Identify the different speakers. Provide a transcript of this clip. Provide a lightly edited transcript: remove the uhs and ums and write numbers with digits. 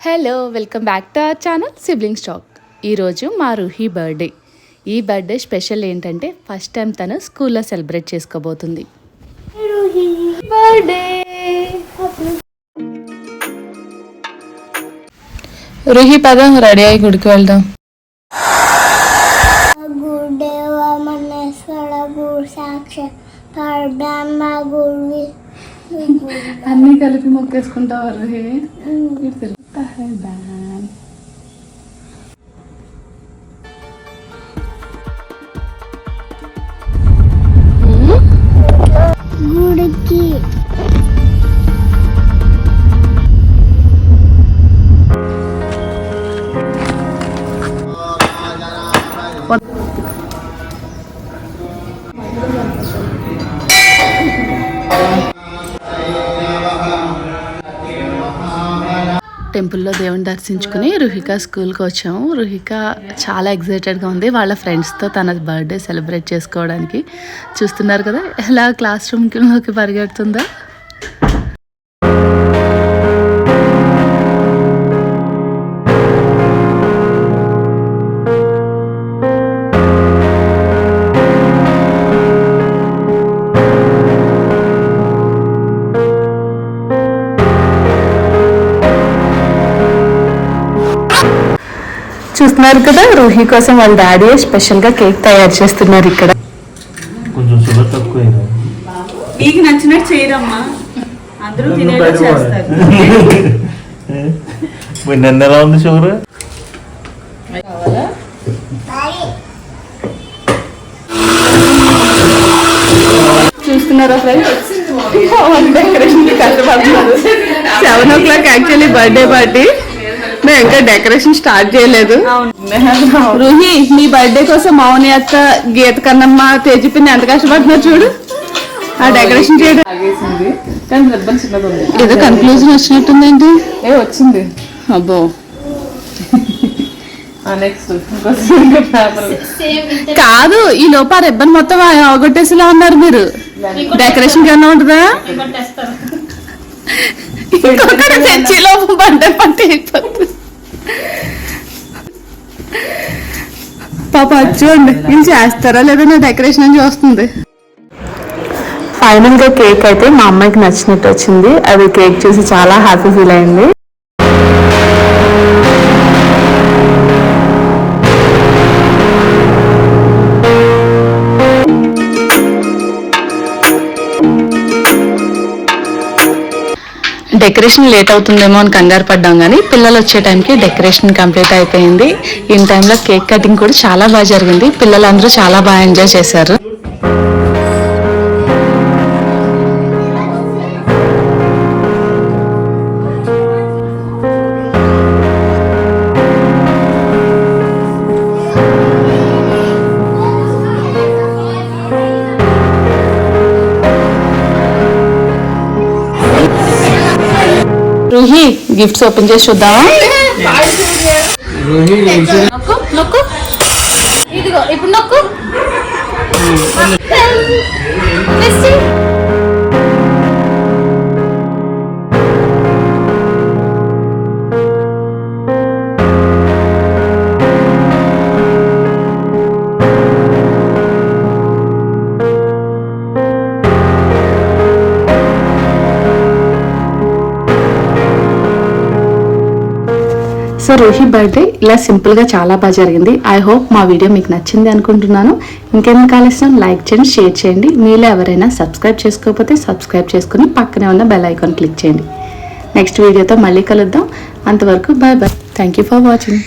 Speaker 1: Hello, welcome back to our channel siblings talk. ఈరోజు మా Ruhi birthday. ఈ బర్త్డే స్పెషల్ ఏంటంటే ఫస్ట్ టైం తను స్కూల్లో సెలబ్రేట్ చేసుకోబోతుంది. రుహి పదం రెడీ అయ్యి గుడికి వెళ్దాం. అన్నీ కలిపి మొక్కేసుకుంటావు రుహి. గుడికి టెంపుల్లో దేవుని దర్శించుకుని రుహిక స్కూల్కి వచ్చాము. రుహిక చాలా ఎక్సైటెడ్గా ఉంది వాళ్ళ ఫ్రెండ్స్తో తన బర్త్డే సెలబ్రేట్ చేసుకోవడానికి. చూస్తున్నారు కదా ఎలా క్లాస్ రూమ్కి పరిగెడుతుందో. చూస్తున్నారు కదా రుహి కోసం వాళ్ళ డాడీ స్పెషల్ గా కేక్ తయారు చేస్తున్నారు. ఇక్కడ
Speaker 2: కొంచెం షుగర్ తక్కువ
Speaker 3: మీకు నచ్చినట్టు చేయరమ్మా, అందరూ తినేలా చేస్తారు.
Speaker 2: నిన్న ఎలా ఉంది షుగర్?
Speaker 1: చూస్తున్నారా ఫ్రెండ్స్, డెకరేషన్ కష్టపడుతున్నారు. 7 o'clock యాక్చువల్లీ బర్త్డే పార్టీ. మేము ఇంకా డెకరేషన్ స్టార్ట్ చేయలేదు. రుహి నీ బర్త్డే కోసం మౌని అత్త, గీత కన్నమ్మ, తేజపిన్ని ఎంత కష్టపడుతున్నారు చూడు ఆ డెకరేషన్ చేయడం. ఏదో కన్క్లూజన్ వచ్చినట్టుందేంటి? వచ్చింది. అబ్బో కాదు, ఈ లోపల రిబ్బన్ మొత్తం అవగొట్టేసిలా ఉన్నారు మీరు. డెకరేషన్ ఏమన్నా ఉంటుందా? ఇంకొకటి తెచ్చిలోపు బర్త్డే పార్టీ అయిపోతుంది. పాప చూడండి నేను చేస్తారా లేదా నా డెకరేషన్ అని చూస్తుంది. ఫైనల్ గా కేక్ అయితే మా అమ్మాయికి నచ్చినట్టు వచ్చింది. అది కేక్ చూసి చాలా హ్యాపీ ఫీల్ అయింది. డెకరేషన్ లేట్ అవుతుందేమో అని కంగారు పడ్డాం, కానీ పిల్లలు వచ్చే టైంకి డెకరేషన్ కంప్లీట్ అయిపోయింది. ఇన్ టైంలో కేక్ కటింగ్ కూడా చాలా బాగా జరిగింది. పిల్లలందరూ చాలా బాగా ఎంజాయ్ చేశారు. రుహి గిఫ్ట్స్ ఓపెన్ చేసి చూద్దామా? నొక్కు ఇదిగో ఇప్పుడు నొక్కు. సో రుహి బర్త్డే ఇలా సింపుల్గా చాలా బాగా జరిగింది. ఐ హోప్ మా వీడియో మీకు నచ్చింది అనుకుంటున్నాను. ఇంకెందుకు ఆలస్యం, లైక్ చేయండి, షేర్ చేయండి. మీలో ఎవరైనా సబ్స్క్రైబ్ చేసుకోకపోతే సబ్స్క్రైబ్ చేసుకుని పక్కనే ఉన్న బెల్ ఐకాన్ క్లిక్ చేయండి. నెక్స్ట్ వీడియోతో మళ్ళీ కలుద్దాం. అంతవరకు bye bye. Thank you for watching.